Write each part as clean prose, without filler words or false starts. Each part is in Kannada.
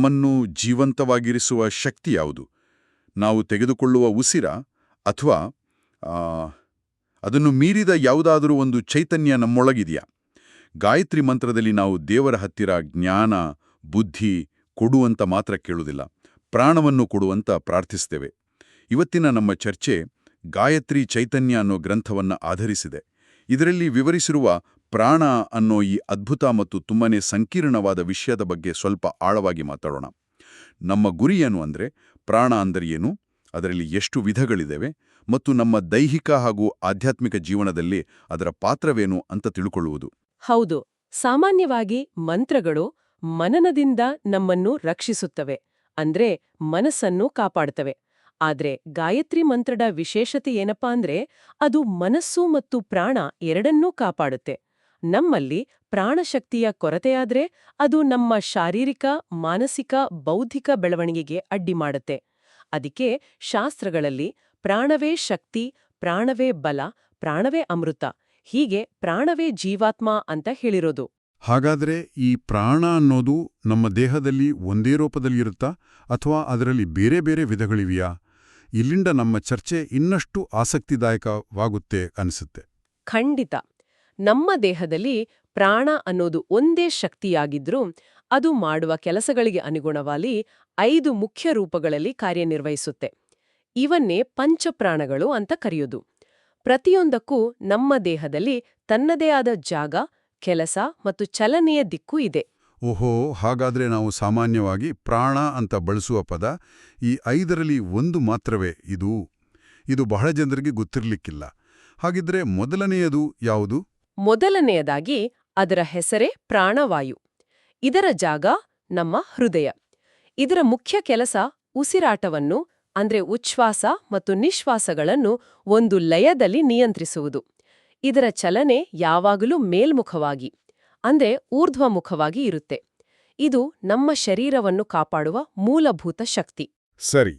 ನಮ್ಮನ್ನು ಜೀವಂತವಾಗಿರಿಸುವ ಶಕ್ತಿ ಯಾವುದು? ನಾವು ತೆಗೆದುಕೊಳ್ಳುವ ಉಸಿರ ಅಥವಾ ಅದನ್ನು ಮೀರಿದ ಯಾವುದಾದರೂ ಒಂದು ಚೈತನ್ಯ ನಮ್ಮೊಳಗಿದೆಯಾ? ಗಾಯತ್ರಿ ಮಂತ್ರದಲ್ಲಿ ನಾವು ದೇವರ ಹತ್ತಿರ ಜ್ಞಾನ, ಬುದ್ಧಿ ಕೊಡುವಂತ ಮಾತ್ರ ಕೇಳುವುದಿಲ್ಲ, ಪ್ರಾಣವನ್ನು ಕೊಡುವಂತ ಪ್ರಾರ್ಥಿಸ್ತೇವೆ. ಇವತ್ತಿನ ನಮ್ಮ ಚರ್ಚೆ ಗಾಯತ್ರಿ ಚೈತನ್ಯ ಅನ್ನೋ ಗ್ರಂಥವನ್ನು ಆಧರಿಸಿದೆ. ಇದರಲ್ಲಿ ವಿವರಿಸಿರುವ ಪ್ರಾಣ ಅನ್ನೋ ಈ ಅದ್ಭುತ ಮತ್ತು ತುಂಬನೇ ಸಂಕೀರ್ಣವಾದ ವಿಷಯದ ಬಗ್ಗೆ ಸ್ವಲ್ಪ ಆಳವಾಗಿ ಮಾತಾಡೋಣ. ನಮ್ಮ ಗುರಿ ಏನು ಅಂದರೆ, ಪ್ರಾಣ ಅಂದರೆ ಏನು, ಅದರಲ್ಲಿ ಎಷ್ಟು ವಿಧಗಳಿವೆ ಮತ್ತು ನಮ್ಮ ದೈಹಿಕ ಹಾಗೂ ಆಧ್ಯಾತ್ಮಿಕ ಜೀವನದಲ್ಲಿ ಅದರ ಪಾತ್ರವೇನು ಅಂತ ತಿಳ್ಕೊಳ್ಳುವುದು. ಹೌದು, ಸಾಮಾನ್ಯವಾಗಿ ಮಂತ್ರಗಳು ಮನನದಿಂದ ನಮ್ಮನ್ನು ರಕ್ಷಿಸುತ್ತವೆ, ಅಂದ್ರೆ ಮನಸ್ಸನ್ನು ಕಾಪಾಡ್ತವೆ. ಆದ್ರೆ ಗಾಯತ್ರಿ ಮಂತ್ರದ ವಿಶೇಷತೆ ಏನಪ್ಪಾ ಅಂದ್ರೆ, ಅದು ಮನಸ್ಸು ಮತ್ತು ಪ್ರಾಣ ಎರಡನ್ನೂ ಕಾಪಾಡುತ್ತೆ. ನಮ್ಮಲ್ಲಿ ಪ್ರಾಣಶಕ್ತಿಯ ಕೊರತೆಯಾದ್ರೆ ಅದು ನಮ್ಮ ಶಾರೀರಿಕ, ಮಾನಸಿಕ, ಬೌದ್ಧಿಕ ಬೆಳವಣಿಗೆಗೆ ಅಡ್ಡಿ ಮಾಡುತ್ತೆ. ಅದಕ್ಕೆ ಶಾಸ್ತ್ರಗಳಲ್ಲಿ ಪ್ರಾಣವೇ ಶಕ್ತಿ, ಪ್ರಾಣವೇ ಬಲ, ಪ್ರಾಣವೇ ಅಮೃತ, ಹೀಗೆ ಪ್ರಾಣವೇ ಜೀವಾತ್ಮ ಅಂತ ಹೇಳಿರೋದು. ಹಾಗಾದ್ರೆ ಈ ಪ್ರಾಣ ಅನ್ನೋದು ನಮ್ಮ ದೇಹದಲ್ಲಿ ಒಂದೇ ರೂಪದಲ್ಲಿರುತ್ತಾ ಅಥವಾ ಅದರಲ್ಲಿ ಬೇರೆ ಬೇರೆ ವಿಧಗಳಿವೆಯಾ? ಇಲ್ಲಿಂದ ನಮ್ಮ ಚರ್ಚೆ ಇನ್ನಷ್ಟು ಆಸಕ್ತಿದಾಯಕವಾಗುತ್ತೆ ಅನಿಸುತ್ತೆ. ಖಂಡಿತ. ನಮ್ಮ ದೇಹದಲ್ಲಿ ಪ್ರಾಣ ಅನ್ನೋದು ಒಂದೇ ಶಕ್ತಿಯಾಗಿದ್ರೂ ಅದು ಮಾಡುವ ಕೆಲಸಗಳಿಗೆ ಅನುಗುಣವಾಗಿ 5 ಮುಖ್ಯ ರೂಪಗಳಲ್ಲಿ ಕಾರ್ಯನಿರ್ವಹಿಸುತ್ತೆ. ಇವನ್ನೇ ಪಂಚಪ್ರಾಣಗಳು ಅಂತ ಕರೆಯೋದು. ಪ್ರತಿಯೊಂದಕ್ಕೂ ನಮ್ಮ ದೇಹದಲ್ಲಿ ತನ್ನದೇ ಆದ ಜಾಗ, ಕೆಲಸ ಮತ್ತು ಚಲನೆಯ ದಿಕ್ಕು ಇದೆ. ಓಹೋ, ಹಾಗಾದ್ರೆ ನಾವು ಸಾಮಾನ್ಯವಾಗಿ ಪ್ರಾಣ ಅಂತ ಬಳಸುವ ಪದ ಈ 5ರಲ್ಲಿ ಒಂದು ಮಾತ್ರವೇ. ಇದು ಬಹಳ ಜನರಿಗೆ ಗೊತ್ತಿರಲಿಕ್ಕಿಲ್ಲ. ಹಾಗಿದ್ರೆ ಮೊದಲನೆಯದು ಯಾವುದು? ಮೊದಲನೆಯದಾಗಿ ಅದರ ಹೆಸರೇ ಪ್ರಾಣವಾಯು. ಇದರ ಜಾಗ ನಮ್ಮ ಹೃದಯ. ಇದರ ಮುಖ್ಯ ಕೆಲಸ ಉಸಿರಾಟವನ್ನು, ಅಂದ್ರೆ ಉಚ್ಛ್ವಾಸ ಮತ್ತು ನಿಶ್ವಾಸಗಳನ್ನು ಒಂದು ಲಯದಲ್ಲಿ ನಿಯಂತ್ರಿಸುವುದು. ಇದರ ಚಲನೆ ಯಾವಾಗಲೂ ಮೇಲ್ಮುಖವಾಗಿ, ಅಂದ್ರೆ ಊರ್ಧ್ವಮುಖವಾಗಿ ಇರುತ್ತೆ. ಇದು ನಮ್ಮ ಶರೀರವನ್ನು ಕಾಪಾಡುವ ಮೂಲಭೂತ ಶಕ್ತಿ. ಸರಿ,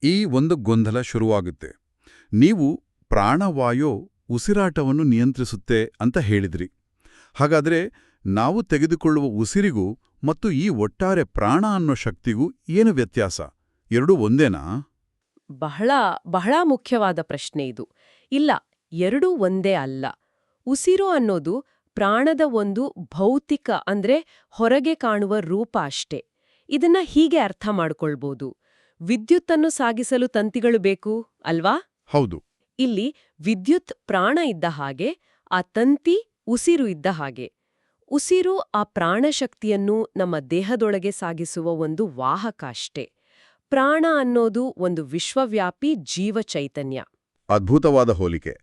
ಈ ಒಂದು ಗೊಂದಲ ಶುರುವಾಗುತ್ತೆ. ನೀವು ಪ್ರಾಣವಾಯು ಉಸಿರಾಟವನ್ನು ನಿಯಂತ್ರಿಸುತ್ತೆ ಅಂತ ಹೇಳಿದ್ರಿ. ಹಾಗಾದ್ರೆ ನಾವು ತೆಗೆದುಕೊಳ್ಳುವ ಉಸಿರಿಗೂ ಮತ್ತು ಈ ಒಟ್ಟಾರೆ ಪ್ರಾಣ ಅನ್ನೋ ಶಕ್ತಿಗೂ ಏನು ವ್ಯತ್ಯಾಸ? ಎರಡೂ ಒಂದೇನಾ? ಬಹಳ ಮುಖ್ಯವಾದ ಪ್ರಶ್ನೆ ಇದು. ಇಲ್ಲ, ಎರಡೂ ಒಂದೇ ಅಲ್ಲ. ಉಸಿರು ಅನ್ನೋದು ಪ್ರಾಣದ ಒಂದು ಭೌತಿಕ, ಅಂದ್ರೆ ಹೊರಗೆ ಕಾಣುವ ರೂಪ ಅಷ್ಟೇ. ಇದನ್ನ ಹೀಗೆ ಅರ್ಥ ಮಾಡ್ಕೊಳ್ಬೋದು. ವಿದ್ಯುತ್ತನ್ನು ಸಾಗಿಸಲು ತಂತಿಗಳು ಬೇಕು ಅಲ್ವಾ? ಹೌದು. ಇಲ್ಲಿ ವಿದ್ಯುತ್ ಪ್ರಾಣ ಇದ್ದ ಹಾಗೆ, ಆ ತಂತಿ ಉಸಿರು ಇದ್ದ ಹಾಗೆ. ಉಸಿರು ಆ ಪ್ರಾಣಶಕ್ತಿಯನ್ನು ನಮ್ಮ ದೇಹದೊಳಗೆ ಸಾಗಿಸುವ ಒಂದು ವಾಹಕ ಅಷ್ಟೇ. ಪ್ರಾಣ ಅನ್ನೋದು ಒಂದು ವಿಶ್ವವ್ಯಾಪಿ ಜೀವ ಚೈತನ್ಯ. ಅದ್ಭುತವಾದ ಹೋಲಿಕೆ.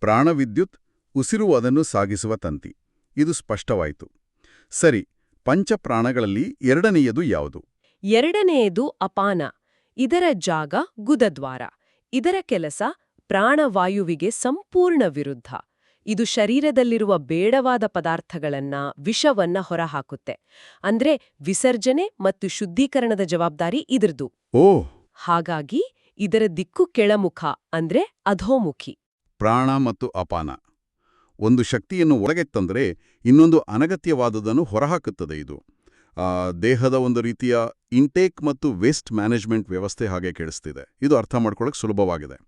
ಪ್ರಾಣ ವಿದ್ಯುತ್, ಉಸಿರು ಅದನ್ನು ಸಾಗಿಸುವ ತಂತಿ. ಇದು ಸ್ಪಷ್ಟವಾಯಿತು. ಸರಿ, ಪಂಚಪ್ರಾಣಗಳಲ್ಲಿ ಎರಡನೆಯದು ಯಾವುದು? ಎರಡನೆಯದು ಅಪಾನ. ಇದರ ಜಾಗ ಗುದದ್ವಾರ. ಇದರ ಕೆಲಸ ಪ್ರಾಣವಾಯುವಿಗೆ ಸಂಪೂರ್ಣ ವಿರುದ್ಧ. ಇದು ಶರೀರದಲ್ಲಿರುವ ಬೇಡವಾದ ಪದಾರ್ಥಗಳನ್ನ, ವಿಷವನ್ನ ಹೊರಹಾಕುತ್ತೆ. ಅಂದ್ರೆ ವಿಸರ್ಜನೆ ಮತ್ತು ಶುದ್ಧೀಕರಣದ ಜವಾಬ್ದಾರಿ ಇದ್ರದು. ಹಾಗಾಗಿ ಇದರ ದಿಕ್ಕು ಕೆಳಮುಖ, ಅಂದ್ರೆ ಅಧೋಮುಖಿ. ಪ್ರಾಣ ಮತ್ತು ಅಪಾನ ಒಂದು ಶಕ್ತಿಯನ್ನು ಒಳಗೆ ತಂದರೆ ಇನ್ನೊಂದು ಅನಗತ್ಯವಾದುದನ್ನು ಹೊರಹಾಕುತ್ತದೆ. ಇದು ದೇಹದ ಒಂದು ರೀತಿಯ ಇಂಟೇಕ್ ಮತ್ತು ವೇಸ್ಟ್ ಮ್ಯಾನೇಜ್ಮೆಂಟ್ ವ್ಯವಸ್ಥೆ ಹಾಗೆ ಕೇಳಿಸ್ತಿದೆ. ಇದು ಅರ್ಥ ಮಾಡ್ಕೊಳ್ಳೋಕೆ ಸುಲಭವಾಗಿದೆ.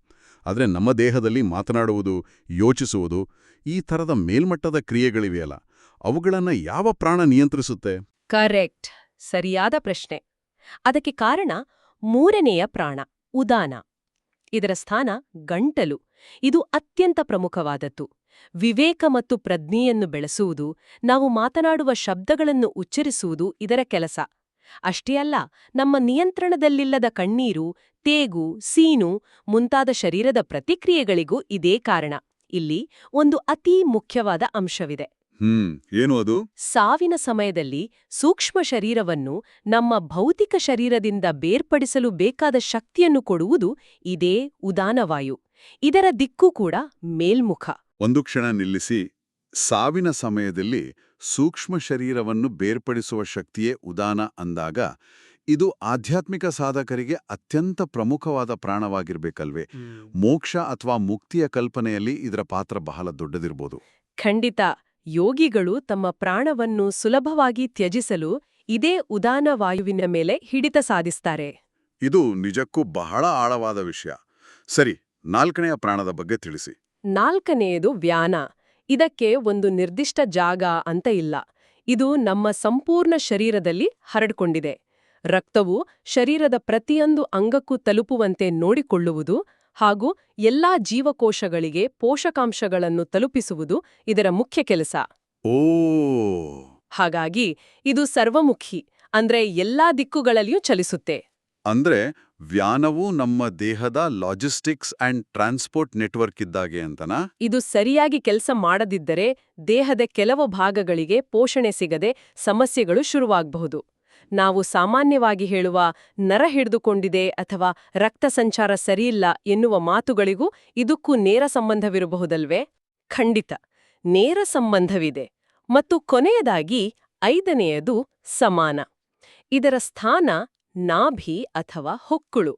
ಆದರೆ ನಮ್ಮ ದೇಹದಲ್ಲಿ ಮಾತನಾಡುವುದು, ಯೋಚಿಸುವುದು, ಈ ಥರದ ಮೇಲ್ಮಟ್ಟದ ಕ್ರಿಯೆಗಳಿವೆಯಲ್ಲ, ಅವುಗಳನ್ನು ಯಾವ ಪ್ರಾಣ ನಿಯಂತ್ರಿಸುತ್ತೆ? ಕರೆಕ್ಟ್, ಸರಿಯಾದ ಪ್ರಶ್ನೆ. ಅದಕ್ಕೆ ಕಾರಣ ಮೂರನೆಯ ಪ್ರಾಣ, ಉದಾನ. ಇದರ ಸ್ಥಾನ ಗಂಟಲು. ಇದು ಅತ್ಯಂತ ಪ್ರಮುಖವಾದದ್ದು. ವಿವೇಕ ಮತ್ತು ಪ್ರಜ್ಞೆಯನ್ನು ಬೆಳೆಸುವುದು, ನಾವು ಮಾತನಾಡುವ ಶಬ್ದಗಳನ್ನು ಉಚ್ಚರಿಸುವುದು ಇದರ ಕೆಲಸ. ಅಷ್ಟೇ ಅಲ್ಲ, ನಮ್ಮ ನಿಯಂತ್ರಣದಲ್ಲಿಲ್ಲದ ಕಣ್ಣೀರು, ತೇಗು, ಸೀನು ಮುಂತಾದ ಶರೀರದ ಪ್ರತಿಕ್ರಿಯೆಗಳಿಗೂ ಇದೇ ಕಾರಣ. ಇಲ್ಲಿ ಒಂದು ಅತೀ ಮುಖ್ಯವಾದ ಅಂಶವಿದೆ. ಏನು ಅದು? ಸಾವಿನ ಸಮಯದಲ್ಲಿ ಸೂಕ್ಷ್ಮ ಶರೀರವನ್ನು ನಮ್ಮ ಭೌತಿಕ ಶರೀರದಿಂದ ಬೇರ್ಪಡಿಸಲು ಬೇಕಾದ ಶಕ್ತಿಯನ್ನು ಕೊಡುವುದು ಇದೇ ಉದಾನವಾಯು. ಇದರ ದಿಕ್ಕು ಕೂಡ ಮೇಲ್ಮುಖ. ಒಂದು ಕ್ಷಣ ನಿಲ್ಲಿಸಿ. ಸಾವಿನ ಸಮಯದಲ್ಲಿ ಸೂಕ್ಷ್ಮ ಶರೀರವನ್ನು ಬೇರ್ಪಡಿಸುವ ಶಕ್ತಿಯೇ ಉದಾನ ಅಂದಾಗ ಇದು ಆಧ್ಯಾತ್ಮಿಕ ಸಾಧಕರಿಗೆ ಅತ್ಯಂತ ಪ್ರಮುಖವಾದ ಪ್ರಾಣವಾಗಿರ್ಬೇಕಲ್ವೇ? ಮೋಕ್ಷ ಅಥವಾ ಮುಕ್ತಿಯ ಕಲ್ಪನೆಯಲ್ಲಿ ಇದರ ಪಾತ್ರ ಬಹಳ ದೊಡ್ಡದಿರ್ಬೋದು. ಖಂಡಿತ. ಯೋಗಿಗಳು ತಮ್ಮ ಪ್ರಾಣವನ್ನು ಸುಲಭವಾಗಿ ತ್ಯಜಿಸಲು ಇದೇ ಉದಾನ ವಾಯುವಿನ ಮೇಲೆ ಹಿಡಿತ ಸಾಧಿಸ್ತಾರೆ. ಇದು ನಿಜಕ್ಕೂ ಬಹಳ ಆಳವಾದ ವಿಷಯ. ಸರಿ, 4ನೆಯ ಪ್ರಾಣದ ಬಗ್ಗೆ ತಿಳಿಸಿ. 4ನೇಯದು ವ್ಯಾನ. ಇದಕ್ಕೆ ಒಂದು ನಿರ್ದಿಷ್ಟ ಜಾಗ ಅಂತ ಇಲ್ಲ. ಇದು ನಮ್ಮ ಸಂಪೂರ್ಣ ಶರೀರದಲ್ಲಿ ಹರಡ್ಕೊಂಡಿದೆ. ರಕ್ತವು ಶರೀರದ ಪ್ರತಿಯೊಂದು ಅಂಗಕ್ಕೂ ತಲುಪುವಂತೆ ನೋಡಿಕೊಳ್ಳುವುದು ಹಾಗೂ ಎಲ್ಲಾ ಜೀವಕೋಶಗಳಿಗೆ ಪೋಷಕಾಂಶಗಳನ್ನು ತಲುಪಿಸುವುದು ಇದರ ಮುಖ್ಯ ಕೆಲಸ. ಓ, ಹಾಗಾಗಿ ಇದು ಸರ್ವಮುಖಿ, ಅಂದ್ರೆ ಎಲ್ಲಾ ದಿಕ್ಕುಗಳಲ್ಲಿಯೂ ಚಲಿಸುತ್ತೆ. ಅಂದ್ರೆ ವ್ಯಾನವು ನಮ್ಮ ದೇಹದ ಲಾಜಿಸ್ಟಿಕ್ಸ್ ಅಂಡ್ ಟ್ರಾನ್ಸ್ಪೋರ್ಟ್ ನೆಟ್ವರ್ಕ್ ಇದ್ದಾಗೆ ಅಂತನಾ? ಇದು ಸರಿಯಾಗಿ ಕೆಲಸ ಮಾಡದಿದ್ದರೆ ದೇಹದ ಕೆಲವು ಭಾಗಗಳಿಗೆ ಪೋಷಣೆ ಸಿಗದೆ ಸಮಸ್ಯೆಗಳು ಶುರುವಾಗಬಹುದು. ನಾವು ಸಾಮಾನ್ಯವಾಗಿ ಹೇಳುವ ನರ ಹಿಡಿದುಕೊಂಡಿದೆ ಅಥವಾ ರಕ್ತ ಸಂಚಾರ ಸರಿಯಿಲ್ಲ ಎನ್ನುವ ಮಾತುಗಳಿಗೂ ಇದಕ್ಕೂ ನೇರ ಸಂಬಂಧವಿರಬಹುದಲ್ವೇ? ಖಂಡಿತ, ನೇರ ಸಂಬಂಧವಿದೆ. ಮತ್ತು ಕೊನೆಯದಾಗಿ 5ನೇಯದು ಸಮಾನ. ಇದರ ಸ್ಥಾನ ನಾಭಿ ಅಥವಾ ಹೊಕ್ಕುಳು.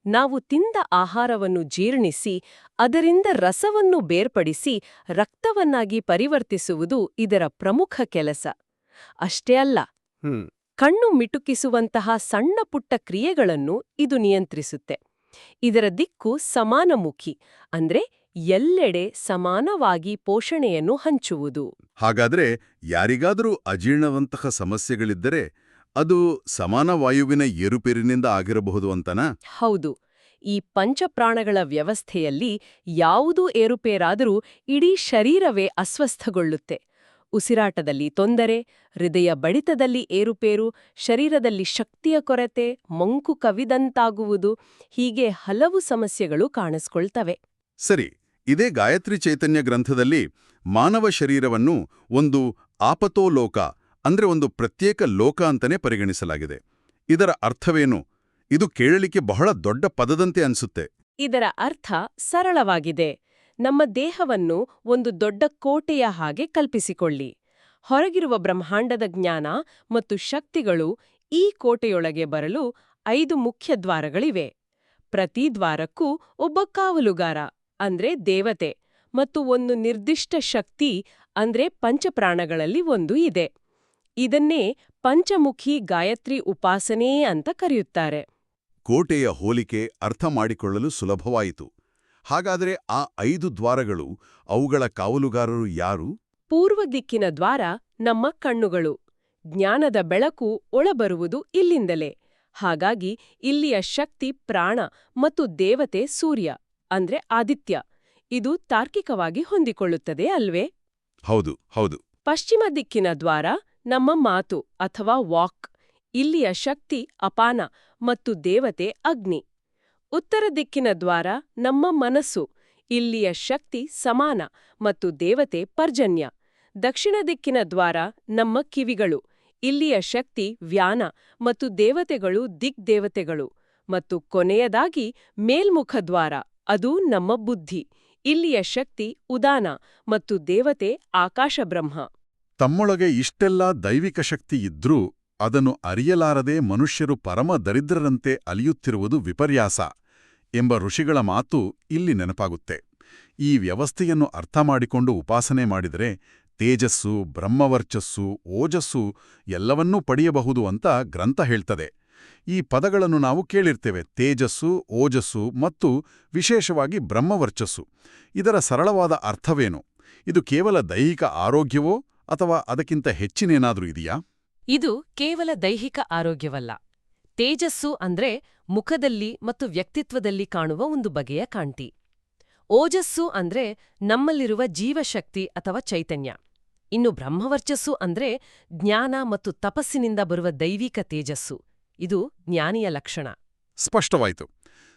ನಾವು ತಿಂದ ಆಹಾರವನ್ನು ಜೀರ್ಣಿಸಿ ಅದರಿಂದ ರಸವನ್ನು ಬೇರ್ಪಡಿಸಿ ರಕ್ತವನ್ನಾಗಿ ಪರಿವರ್ತಿಸುವುದು ಇದರ ಪ್ರಮುಖ ಕೆಲಸ. ಅಷ್ಟೇ ಅಲ್ಲ, ಕಣ್ಣು ಮಿಟುಕಿಸುವಂತಹ ಸಣ್ಣ ಪುಟ್ಟ ಕ್ರಿಯೆಗಳನ್ನು ಇದು ನಿಯಂತ್ರಿಸುತ್ತೆ. ಇದರ ದಿಕ್ಕು ಸಮಾನಮುಖಿ, ಅಂದ್ರೆ ಎಲ್ಲೆಡೆ ಸಮಾನವಾಗಿ ಪೋಷಣೆಯನ್ನು ಹಂಚುವುದು. ಹಾಗಾದ್ರೆ ಯಾರಿಗಾದರೂ ಅಜೀರ್ಣವಂತಹ ಸಮಸ್ಯೆಗಳಿದ್ದರೆ ಅದು ಸಮಾನ ವಾಯುವಿನ ಏರುಪೇರಿನಿಂದ ಆಗಿರಬಹುದು ಅಂತನಾ? ಹೌದು. ಈ ಪಂಚಪ್ರಾಣಗಳ ವ್ಯವಸ್ಥೆಯಲ್ಲಿ ಯಾವುದೂ ಏರುಪೇರಾದರೂ ಇಡೀ ಶರೀರವೇ ಅಸ್ವಸ್ಥಗೊಳ್ಳುತ್ತೆ. ಉಸಿರಾಟದಲ್ಲಿ ತೊಂದರೆ, ಹೃದಯ ಬಡಿತದಲ್ಲಿ ಏರುಪೇರು, ಶರೀರದಲ್ಲಿ ಶಕ್ತಿಯ ಕೊರತೆ, ಮಂಕು ಕವಿದಂತಾಗುವುದು, ಹೀಗೆ ಹಲವು ಸಮಸ್ಯೆಗಳು ಕಾಣಿಸ್ಕೊಳ್ತವೆ. ಸರಿ, ಇದೇ ಗಾಯತ್ರಿ ಚೈತನ್ಯ ಗ್ರಂಥದಲ್ಲಿ ಮಾನವ ಶರೀರವನ್ನು ಒಂದು ಆಪತೋಲೋಕ, ಅಂದ್ರೆ ಒಂದು ಪ್ರತ್ಯೇಕ ಲೋಕ ಅಂತಲೇ ಪರಿಗಣಿಸಲಾಗಿದೆ. ಇದರ ಅರ್ಥವೇನು? ಇದು ಕೇಳಲಿಕ್ಕೆ ಬಹಳ ದೊಡ್ಡ ಪದದಂತೆ ಅನ್ಸುತ್ತೆ. ಇದರ ಅರ್ಥ ಸರಳವಾಗಿದೆ. ನಮ್ಮ ದೇಹವನ್ನು ಒಂದು ದೊಡ್ಡ ಕೋಟೆಯ ಹಾಗೆ ಕಲ್ಪಿಸಿಕೊಳ್ಳಿ. ಹೊರಗಿರುವ ಬ್ರಹ್ಮಾಂಡದ ಜ್ಞಾನ ಮತ್ತು ಶಕ್ತಿಗಳು ಈ ಕೋಟೆಯೊಳಗೆ ಬರಲು 5 ಮುಖ್ಯ ದ್ವಾರಗಳಿವೆ. ಪ್ರತಿ ದ್ವಾರಕ್ಕೂ ಒಬ್ಬ ಕಾವಲುಗಾರ, ಅಂದ್ರೆ ದೇವತೆ, ಮತ್ತು ಒಂದು ನಿರ್ದಿಷ್ಟ ಶಕ್ತಿ, ಅಂದ್ರೆ ಪಂಚಪ್ರಾಣಗಳಲ್ಲಿ ಒಂದು ಇದೆ. ಇದನ್ನೇ ಪಂಚಮುಖಿ ಗಾಯತ್ರಿ ಉಪಾಸನೆ ಅಂತ ಕರೆಯುತ್ತಾರೆ. ಕೋಟೆಯ ಹೋಲಿಕೆ ಅರ್ಥ ಮಾಡಿಕೊಳ್ಳಲು ಸುಲಭವಾಯಿತು. ಹಾಗಾದರೆ ಆ 5 ದ್ವಾರಗಳು, ಅವುಗಳ ಕಾವಲುಗಾರರು ಯಾರು? ಪೂರ್ವ ದಿಕ್ಕಿನ ದ್ವಾರ ನಮ್ಮ ಕಣ್ಣುಗಳು. ಜ್ಞಾನದ ಬೆಳಕು ಒಳಬರುವುದು ಇಲ್ಲಿಂದಲೇ. ಹಾಗಾಗಿ ಇಲ್ಲಿಯ ಶಕ್ತಿ ಪ್ರಾಣ ಮತ್ತು ದೇವತೆ ಸೂರ್ಯ, ಅಂದ್ರೆ ಆದಿತ್ಯ. ಇದು ತಾರ್ಕಿಕವಾಗಿ ಹೊಂದಿಕೊಳ್ಳುತ್ತದೆ ಅಲ್ವೇ? ಹೌದು ಹೌದು. ಪಶ್ಚಿಮ ದಿಕ್ಕಿನ ದ್ವಾರ ನಮ್ಮ ಮಾತು ಅಥವಾ ವಾಕ್. ಇಲ್ಲಿಯ ಶಕ್ತಿ ಅಪಾನ ಮತ್ತು ದೇವತೆ ಅಗ್ನಿ. ಉತ್ತರ ದಿಕ್ಕಿನ ದ್ವಾರ ನಮ್ಮ ಮನಸ್ಸು. ಇಲ್ಲಿಯ ಶಕ್ತಿ ಸಮಾನ ಮತ್ತು ದೇವತೆ ಪರ್ಜನ್ಯ. ದಕ್ಷಿಣ ದಿಕ್ಕಿನ ದ್ವಾರ ನಮ್ಮ ಕಿವಿಗಳು. ಇಲ್ಲಿಯ ಶಕ್ತಿ ವ್ಯಾನ ಮತ್ತು ದೇವತೆಗಳು ದಿಗ್ದೇವತೆಗಳು. ಮತ್ತು ಕೊನೆಯದಾಗಿ ಮೇಲ್ಮುಖ ದ್ವಾರ, ಅದು ನಮ್ಮ ಬುದ್ಧಿ. ಇಲ್ಲಿಯ ಶಕ್ತಿ ಉದಾನ ಮತ್ತು ದೇವತೆ ಆಕಾಶ ಬ್ರಹ್ಮ. ತಮ್ಮೊಳಗೆ ಇಷ್ಟೆಲ್ಲ ದೈವಿಕ ಶಕ್ತಿ ಇದ್ರೂ ಅದನ್ನು ಅರಿಯಲಾರದೆ ಮನುಷ್ಯರು ಪರಮ ದರಿದ್ರರಂತೆ ಅಲಿಯುತ್ತಿರುವುದು ವಿಪರ್ಯಾಸ ಎಂಬ ಋಷಿಗಳ ಮಾತು ಇಲ್ಲಿ ನೆನಪಾಗುತ್ತೆ. ಈ ವ್ಯವಸ್ಥೆಯನ್ನು ಅರ್ಥ ಮಾಡಿಕೊಂಡು ಉಪಾಸನೆ ಮಾಡಿದರೆ ತೇಜಸ್ಸು, ಬ್ರಹ್ಮವರ್ಚಸ್ಸು, ಓಜಸ್ಸು ಎಲ್ಲವನ್ನೂ ಪಡೆಯಬಹುದು ಅಂತ ಗ್ರಂಥ ಹೇಳ್ತದೆ. ಈ ಪದಗಳನ್ನು ನಾವು ಕೇಳಿರ್ತೇವೆ: ತೇಜಸ್ಸು, ಓಜಸ್ಸು ಮತ್ತು ವಿಶೇಷವಾಗಿ ಬ್ರಹ್ಮವರ್ಚಸ್ಸು. ಇದರ ಸರಳವಾದ ಅರ್ಥವೇನು? ಇದು ಕೇವಲ ದೈಹಿಕ ಆರೋಗ್ಯವೋ ಅಥವಾ ಅದಕ್ಕಿಂತ ಹೆಚ್ಚಿನೇನಾದ್ರೂ ಇದೆಯಾ? ಇದು ಕೇವಲ ದೈಹಿಕ ಆರೋಗ್ಯವಲ್ಲ. ತೇಜಸ್ಸು ಅಂದ್ರೆ ಮುಖದಲ್ಲಿ ಮತ್ತು ವ್ಯಕ್ತಿತ್ವದಲ್ಲಿ ಕಾಣುವ ಒಂದು ಬಗೆಯ ಕಾಂತಿ. ಓಜಸ್ಸು ಅಂದ್ರೆ ನಮ್ಮಲ್ಲಿರುವ ಜೀವಶಕ್ತಿ ಅಥವಾ ಚೈತನ್ಯ. ಇನ್ನು ಬ್ರಹ್ಮವರ್ಚಸ್ಸು ಅಂದ್ರೆ ಜ್ಞಾನ ಮತ್ತು ತಪಸ್ಸಿನಿಂದ ಬರುವ ದೈವಿಕ ತೇಜಸ್ಸು. ಇದು ಜ್ಞಾನಿಯ ಲಕ್ಷಣ. ಸ್ಪಷ್ಟವಾಯಿತು.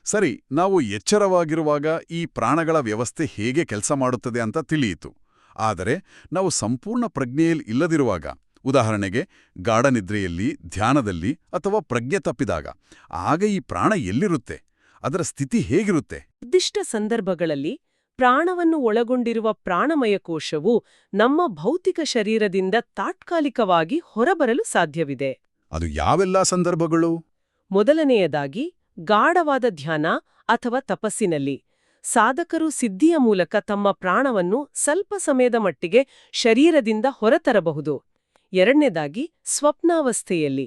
ಸರಿ, ನಾವು ಎಚ್ಚರವಾಗಿರುವಾಗ ಈ ಪ್ರಾಣಗಳ ವ್ಯವಸ್ಥೆ ಹೇಗೆ ಕೆಲಸ ಮಾಡುತ್ತದೆ ಅಂತ ತಿಳಿಯಿತು. ಆದರೆ ನಾವು ಸಂಪೂರ್ಣ ಪ್ರಜ್ಞೆಯಲ್ಲಿ ಇಲ್ಲದಿರುವಾಗ, ಉದಾಹರಣೆಗೆ ಗಾಢನಿದ್ರೆಯಲ್ಲಿ, ಧ್ಯಾನದಲ್ಲಿ ಅಥವಾ ಪ್ರಜ್ಞೆ ತಪ್ಪಿದಾಗ, ಆಗ ಈ ಪ್ರಾಣ ಎಲ್ಲಿರುತ್ತೆ? ಅದರ ಸ್ಥಿತಿ ಹೇಗಿರುತ್ತೆ? ನಿರ್ದಿಷ್ಟ ಸಂದರ್ಭಗಳಲ್ಲಿ ಪ್ರಾಣವನ್ನು ಒಳಗೊಂಡಿರುವ ಪ್ರಾಣಮಯ ಕೋಶವು ನಮ್ಮ ಭೌತಿಕ ಶರೀರದಿಂದ ತಾತ್ಕಾಲಿಕವಾಗಿ ಹೊರಬರಲು ಸಾಧ್ಯವಿದೆ. ಅದು ಯಾವೆಲ್ಲಾ ಸಂದರ್ಭಗಳು? ಮೊದಲನೆಯದಾಗಿ, ಗಾಢವಾದ ಧ್ಯಾನ ಅಥವಾ ತಪಸ್ಸಿನಲ್ಲಿ ಸಾಧಕರು ಸಿದ್ಧಿಯ ಮೂಲಕ ತಮ್ಮ ಪ್ರಾಣವನ್ನು ಸ್ವಲ್ಪ ಸಮಯದ ಮಟ್ಟಿಗೆ ಶರೀರದಿಂದ ಹೊರತರಬಹುದು. ಎರಡನೇದಾಗಿ ಸ್ವಪ್ನಾವಸ್ಥೆಯಲ್ಲಿ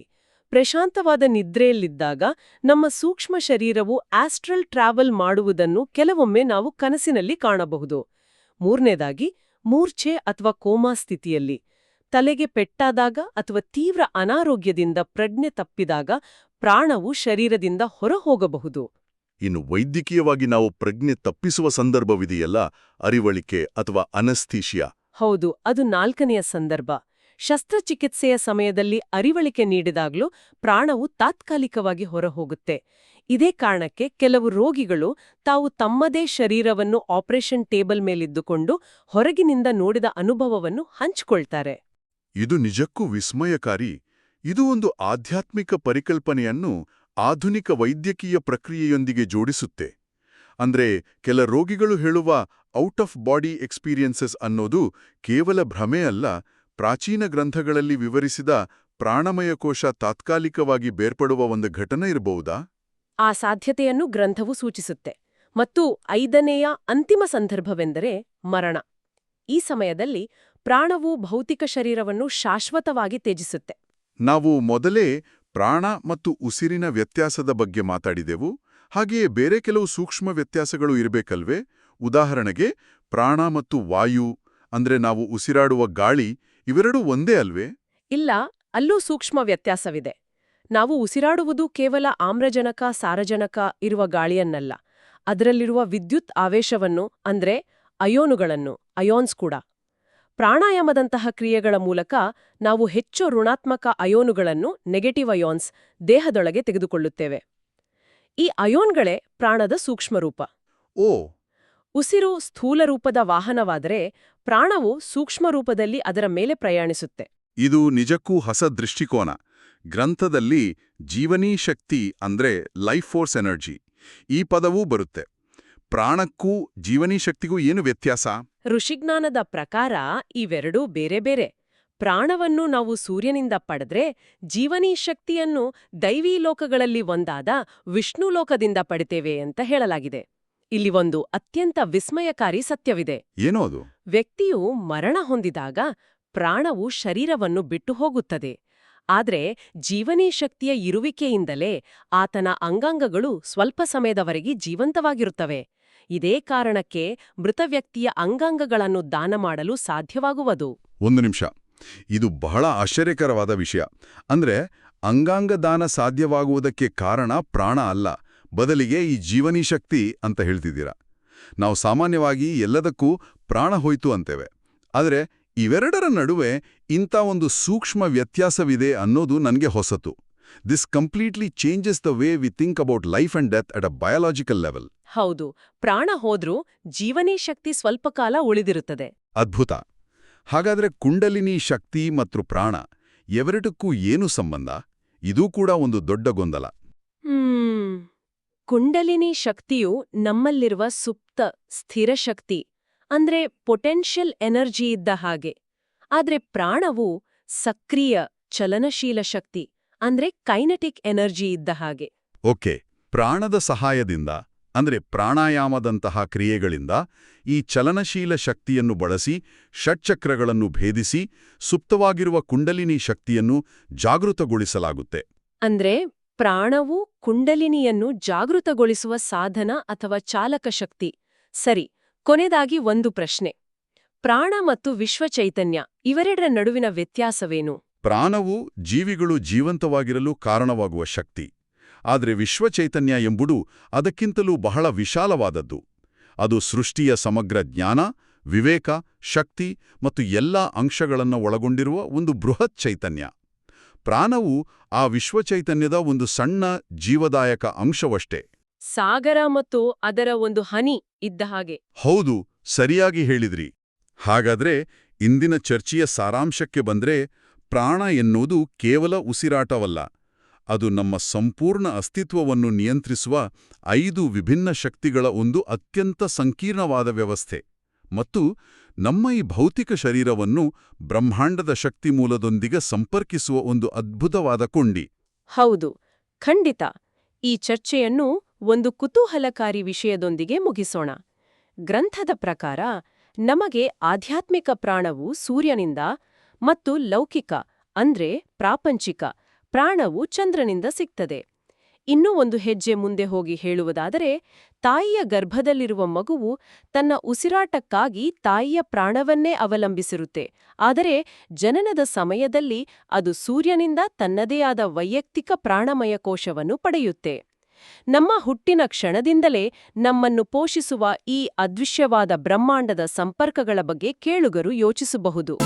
ಪ್ರಶಾಂತವಾದ ನಿದ್ರೆಯಲ್ಲಿದ್ದಾಗ ನಮ್ಮ ಸೂಕ್ಷ್ಮ ಶರೀರವು ಆಸ್ಟ್ರಲ್ ಟ್ರಾವೆಲ್ ಮಾಡುವುದನ್ನು ಕೆಲವೊಮ್ಮೆ ನಾವು ಕನಸಿನಲ್ಲಿ ಕಾಣಬಹುದು. ಮೂರನೇದಾಗಿ ಮೂರ್ಛೆ ಅಥವಾ ಕೋಮಾ ಸ್ಥಿತಿಯಲ್ಲಿ ತಲೆಗೆ ಪೆಟ್ಟಾದಾಗ ಅಥವಾ ತೀವ್ರ ಅನಾರೋಗ್ಯದಿಂದ ಪ್ರಜ್ಞೆ ತಪ್ಪಿದಾಗ ಪ್ರಾಣವು ಶರೀರದಿಂದ ಹೊರಹೋಗಬಹುದು. ಇನ್ನು ವೈದ್ಯಕೀಯವಾಗಿ ನಾವು ಪ್ರಜ್ಞೆ ತಪ್ಪಿಸುವ ಸಂದರ್ಭವಿದೆಯಲ್ಲ, ಅರಿವಳಿಕೆ ಅಥವಾ ಅನಸ್ಥೀಶಿಯಾ. ಹೌದು, ಅದು ನಾಲ್ಕನೆಯ ಸಂದರ್ಭ. ಶಸ್ತ್ರಚಿಕಿತ್ಸೆಯ ಸಮಯದಲ್ಲಿ ಅರಿವಳಿಕೆ ನೀಡಿದಾಗಲೂ ಪ್ರಾಣವು ತಾತ್ಕಾಲಿಕವಾಗಿ ಹೊರಹೋಗುತ್ತೆ. ಇದೇ ಕಾರಣಕ್ಕೆ ಕೆಲವು ರೋಗಿಗಳು ತಾವು ತಮ್ಮದೇ ಶರೀರವನ್ನು ಆಪರೇಷನ್ ಟೇಬಲ್ ಮೇಲಿದ್ದುಕೊಂಡು ಹೊರಗಿನಿಂದ ನೋಡಿದ ಅನುಭವವನ್ನು ಹಂಚಿಕೊಳ್ತಾರೆ. ಇದು ನಿಜಕ್ಕೂ ವಿಸ್ಮಯಕಾರಿ. ಇದು ಒಂದು ಆಧ್ಯಾತ್ಮಿಕ ಪರಿಕಲ್ಪನೆಯನ್ನು ಆಧುನಿಕ ವೈದ್ಯಕೀಯ ಪ್ರಕ್ರಿಯೆಯೊಂದಿಗೆ ಜೋಡಿಸುತ್ತೆ. ಅಂದ್ರೆ ಕೆಲ ರೋಗಿಗಳು ಹೇಳುವ ಔಟ್ ಆಫ್ ಬಾಡಿ ಎಕ್ಸ್ಪೀರಿಯನ್ಸಸ್ ಅನ್ನೋದು ಕೇವಲ ಭ್ರಮೆ ಅಲ್ಲ, ಪ್ರಾಚೀನ ಗ್ರಂಥಗಳಲ್ಲಿ ವಿವರಿಸಿದ ಪ್ರಾಣಮಯ ಕೋಶ ತಾತ್ಕಾಲಿಕವಾಗಿ ಬೇರ್ಪಡುವ ಒಂದು ಘಟನೆ ಇರಬಹುದಾ? ಆ ಸಾಧ್ಯತೆಯನ್ನು ಗ್ರಂಥವು ಸೂಚಿಸುತ್ತೆ. ಮತ್ತು ಐದನೆಯ ಅಂತಿಮ ಸಂದರ್ಭವೆಂದರೆ ಮರಣ. ಈ ಸಮಯದಲ್ಲಿ ಪ್ರಾಣವು ಭೌತಿಕ ಶರೀರವನ್ನು ಶಾಶ್ವತವಾಗಿ ತ್ಯಜಿಸುತ್ತೆ. ನಾವು ಮೊದಲೇ ಪ್ರಾಣ ಮತ್ತು ಉಸಿರಿನ ವ್ಯತ್ಯಾಸದ ಬಗ್ಗೆ ಮಾತಾಡಿದೆವು. ಹಾಗೆಯೇ ಬೇರೆ ಕೆಲವು ಸೂಕ್ಷ್ಮ ವ್ಯತ್ಯಾಸಗಳು ಇರಬೇಕಲ್ವೇ? ಉದಾಹರಣೆಗೆ ಪ್ರಾಣ ಮತ್ತು ವಾಯು, ಅಂದ್ರೆ ನಾವು ಉಸಿರಾಡುವ ಗಾಳಿ, ಇವೆರಡೂ ಒಂದೇ ಅಲ್ವೇ? ಇಲ್ಲ, ಅಲ್ಲೂ ಸೂಕ್ಷ್ಮ ವ್ಯತ್ಯಾಸವಿದೆ. ನಾವು ಉಸಿರಾಡುವುದು ಕೇವಲ ಆಮ್ಲಜನಕ, ಸಾರಜನಕ ಇರುವ ಗಾಳಿಯನ್ನಲ್ಲ, ಅದರಲ್ಲಿರುವ ವಿದ್ಯುತ್ ಆವೇಶವನ್ನು, ಅಂದ್ರೆ ಅಯೋನುಗಳನ್ನು, ಅಯೋನ್ಸ್ ಕೂಡ. ಪ್ರಾಣಾಯಾಮದಂತಹ ಕ್ರಿಯೆಗಳ ಮೂಲಕ ನಾವು ಹೆಚ್ಚು ಋಣಾತ್ಮಕ ಅಯೋನುಗಳನ್ನು, ನೆಗೆಟಿವ್ ಅಯೋನ್ಸ್, ದೇಹದೊಳಗೆ ತೆಗೆದುಕೊಳ್ಳುತ್ತೇವೆ. ಈ ಅಯೋನ್ಗಳೇ ಪ್ರಾಣದ ಸೂಕ್ಷ್ಮರೂಪ. ಓ, ಉಸಿರು ಸ್ಥೂಲರೂಪದ ವಾಹನವಾದರೆ ಪ್ರಾಣವು ಸೂಕ್ಷ್ಮರೂಪದಲ್ಲಿ ಅದರ ಮೇಲೆ ಪ್ರಯಾಣಿಸುತ್ತೆ. ಇದು ನಿಜಕ್ಕೂ ಹೊಸ ದೃಷ್ಟಿಕೋನ. ಗ್ರಂಥದಲ್ಲಿ ಜೀವನೀ ಶಕ್ತಿ ಅಂದ್ರೆ ಲೈಫ್ ಫೋರ್ಸ್ ಎನರ್ಜಿ ಈ ಪದವೂ ಬರುತ್ತೆ. ಪ್ರಾಣಕ್ಕೂ ಜೀವನೀ ಶಕ್ತಿಗೂ ಏನು ವ್ಯತ್ಯಾಸ? ಋಷಿಜ್ಞಾನದ ಪ್ರಕಾರ ಇವೆರಡೂ ಬೇರೆ ಬೇರೆ. ಪ್ರಾಣವನ್ನು ನಾವು ಸೂರ್ಯನಿಂದ ಪಡೆದ್ರೆ, ಜೀವನೀ ಶಕ್ತಿಯನ್ನು ದೈವೀ ಲೋಕಗಳಲ್ಲಿ ಒಂದಾದ ವಿಷ್ಣು ಲೋಕದಿಂದ ಪಡಿತೇವೆ ಅಂತ ಹೇಳಲಾಗಿದೆ. ಇಲ್ಲಿ ಒಂದು ಅತ್ಯಂತ ವಿಸ್ಮಯಕಾರಿ ಸತ್ಯವಿದೆ. ಏನೋ ಅದು? ವ್ಯಕ್ತಿಯು ಮರಣ ಹೊಂದಿದಾಗ ಪ್ರಾಣವು ಶರೀರವನ್ನು ಬಿಟ್ಟು ಹೋಗುತ್ತದೆ. ಆದ್ರೆ ಜೀವನೀ ಶಕ್ತಿಯ ಇರುವಿಕೆಯಿಂದಲೇ ಆತನ ಅಂಗಾಂಗಗಳು ಸ್ವಲ್ಪ ಸಮಯದವರೆಗೆ ಜೀವಂತವಾಗಿರುತ್ತವೆ. ಇದೇ ಕಾರಣಕ್ಕೆ ಮೃತ ವ್ಯಕ್ತಿಯ ಅಂಗಾಂಗಗಳನ್ನು ದಾನ ಮಾಡಲು ಸಾಧ್ಯವಾಗುವುದು. ಒಂದು ನಿಮಿಷ, ಇದು ಬಹಳ ಆಶ್ಚರ್ಯಕರವಾದ ವಿಷಯ. ಅಂದ್ರೆ ಅಂಗಾಂಗ ದಾನ ಸಾಧ್ಯವಾಗುವುದಕ್ಕೆ ಕಾರಣ ಪ್ರಾಣ ಅಲ್ಲ, ಬದಲಿಗೆ ಈ ಜೀವನೀ ಶಕ್ತಿ ಅಂತ ಹೇಳ್ತಿದ್ದೀರಾ. ನಾವು ಸಾಮಾನ್ಯವಾಗಿ ಎಲ್ಲದಕ್ಕೂ ಪ್ರಾಣ ಹೋಯ್ತು ಅಂತೇವೆ. ಆದರೆ ಇವೆರಡರ ನಡುವೆ ಇಂಥ ಒಂದು ಸೂಕ್ಷ್ಮ ವ್ಯತ್ಯಾಸವಿದೆ ಅನ್ನೋದು ನನಗೆ ಹೊಸತು. This completely changes the way we think about life and death at a biological level. ಹೌದು, ಪ್ರಾಣ ಹೋದ್ರೂ ಜೀವನೀ ಶಕ್ತಿ ಸ್ವಲ್ಪ ಕಾಲ ಉಳಿದಿರುತ್ತದೆ. ಅದ್ಭುತ. ಹಾಗಾದ್ರೆ ಕುಂಡಲಿನಿ ಶಕ್ತಿ ಮತ್ತು ಪ್ರಾಣ ಎವೆರಡಕ್ಕೂ ಏನು ಸಂಬಂಧ? ಇದೂ ಕೂಡ ಒಂದು ದೊಡ್ಡ ಗೊಂದಲ. ಕುಂಡಲಿನಿ ಶಕ್ತಿಯು ನಮ್ಮಲ್ಲಿರುವ ಸುಪ್ತ ಸ್ಥಿರ ಶಕ್ತಿ, ಅಂದ್ರೆ ಪೊಟೆನ್ಷಿಯಲ್ ಎನರ್ಜಿ ಇದ್ದ ಹಾಗೆ. ಆದ್ರೆ ಪ್ರಾಣವು ಸಕ್ರಿಯ ಚಲನಶೀಲ ಶಕ್ತಿ, ಅಂದ್ರೆ ಕೈನೆಟಿಕ್ ಎನರ್ಜಿ ಇದ್ದ ಹಾಗೆ. ಓಕೆ, ಪ್ರಾಣದ ಸಹಾಯದಿಂದ ಅಂದ್ರೆ ಪ್ರಾಣಾಯಾಮದಂತಹ ಕ್ರಿಯೆಗಳಿಂದ ಈ ಚಲನಶೀಲ ಶಕ್ತಿಯನ್ನು ಬಳಸಿ ಷಟ್ಚಕ್ರಗಳನ್ನು ಭೇದಿಸಿ ಸುಪ್ತವಾಗಿರುವ ಕುಂಡಲಿನಿ ಶಕ್ತಿಯನ್ನು ಜಾಗೃತಗೊಳಿಸಲಾಗುತ್ತೆ. ಅಂದ್ರೆ ಪ್ರಾಣವು ಕುಂಡಲಿನಿಯನ್ನು ಜಾಗೃತಗೊಳಿಸುವ ಸಾಧನ ಅಥವಾ ಚಾಲಕ ಶಕ್ತಿ. ಸರಿ, ಕೊನೆದಾಗಿ ಒಂದು ಪ್ರಶ್ನೆ. ಪ್ರಾಣ ಮತ್ತು ವಿಶ್ವಚೈತನ್ಯ ಇವೆರಡರ ನಡುವಿನ ವ್ಯತ್ಯಾಸವೇನು? ಪ್ರಾಣವು ಜೀವಿಗಳು ಜೀವಂತವಾಗಿರಲು ಕಾರಣವಾಗುವ ಶಕ್ತಿ. ಆದರೆ ವಿಶ್ವಚೈತನ್ಯ ಎಂಬುದು ಅದಕ್ಕಿಂತಲೂ ಬಹಳ ವಿಶಾಲವಾದದ್ದು. ಅದು ಸೃಷ್ಟಿಯ ಸಮಗ್ರ ಜ್ಞಾನ, ವಿವೇಕ, ಶಕ್ತಿ ಮತ್ತು ಎಲ್ಲಾ ಅಂಶಗಳನ್ನು ಒಳಗೊಂಡಿರುವ ಒಂದು ಬೃಹತ್ ಚೈತನ್ಯ. ಪ್ರಾಣವು ಆ ವಿಶ್ವಚೈತನ್ಯದ ಒಂದು ಸಣ್ಣ ಜೀವದಾಯಕ ಅಂಶವಷ್ಟೇ. ಸಾಗರ ಮತ್ತು ಅದರ ಒಂದು ಹನಿ ಇದ್ದ ಹಾಗೆ. ಹೌದು, ಸರಿಯಾಗಿ ಹೇಳಿದ್ರಿ. ಹಾಗಾದ್ರೆ ಇಂದಿನ ಚರ್ಚೆಯ ಸಾರಾಂಶಕ್ಕೆ ಬಂದ್ರೆ, ಪ್ರಾಣ ಎನ್ನುವುದು ಕೇವಲ ಉಸಿರಾಟವಲ್ಲ, ಅದು ನಮ್ಮ ಸಂಪೂರ್ಣ ಅಸ್ತಿತ್ವವನ್ನು ನಿಯಂತ್ರಿಸುವ 5 ವಿಭಿನ್ನ ಶಕ್ತಿಗಳ ಒಂದು ಅತ್ಯಂತ ಸಂಕೀರ್ಣವಾದ ವ್ಯವಸ್ಥೆ. ಮತ್ತು ನಮ್ಮ ಈ ಭೌತಿಕ ಶರೀರವನ್ನು ಬ್ರಹ್ಮಾಂಡದ ಶಕ್ತಿ ಮೂಲದೊಂದಿಗೆ ಸಂಪರ್ಕಿಸುವ ಒಂದು ಅದ್ಭುತವಾದ ಕೊಂಡಿ. ಹೌದು, ಖಂಡಿತ. ಈ ಚರ್ಚೆಯನ್ನು ಒಂದು ಕುತೂಹಲಕಾರಿ ವಿಷಯದೊಂದಿಗೆ ಮುಗಿಸೋಣ. ಗ್ರಂಥದ ಪ್ರಕಾರ ನಮಗೆ ಆಧ್ಯಾತ್ಮಿಕ ಪ್ರಾಣವು ಸೂರ್ಯನಿಂದ ಮತ್ತು ಲೌಕಿಕ ಅಂದ್ರೆ ಪ್ರಾಪಂಚಿಕ ಪ್ರಾಣವು ಚಂದ್ರನಿಂದ ಸಿಗ್ತದೆ. ಇನ್ನೂ ಒಂದು ಹೆಜ್ಜೆ ಮುಂದೆ ಹೋಗಿ ಹೇಳುವುದಾದರೆ, ತಾಯಿಯ ಗರ್ಭದಲ್ಲಿರುವ ಮಗುವು ತನ್ನ ಉಸಿರಾಟಕ್ಕಾಗಿ ತಾಯಿಯ ಪ್ರಾಣವನ್ನೇ ಅವಲಂಬಿಸಿರುತ್ತೆ. ಆದರೆ ಜನನದ ಸಮಯದಲ್ಲಿ ಅದು ಸೂರ್ಯನಿಂದ ತನ್ನದೇ ಆದ ವೈಯಕ್ತಿಕ ಪ್ರಾಣಮಯ ಕೋಶವನ್ನು ಪಡೆಯುತ್ತೆ. ನಮ್ಮ ಹುಟ್ಟಿನ ಕ್ಷಣದಿಂದಲೇ ನಮ್ಮನ್ನು ಪೋಷಿಸುವ ಈ ಅದೃಶ್ಯವಾದ ಬ್ರಹ್ಮಾಂಡದ ಸಂಪರ್ಕಗಳ ಬಗ್ಗೆ ಕೇಳುಗರು ಯೋಚಿಸಬಹುದು.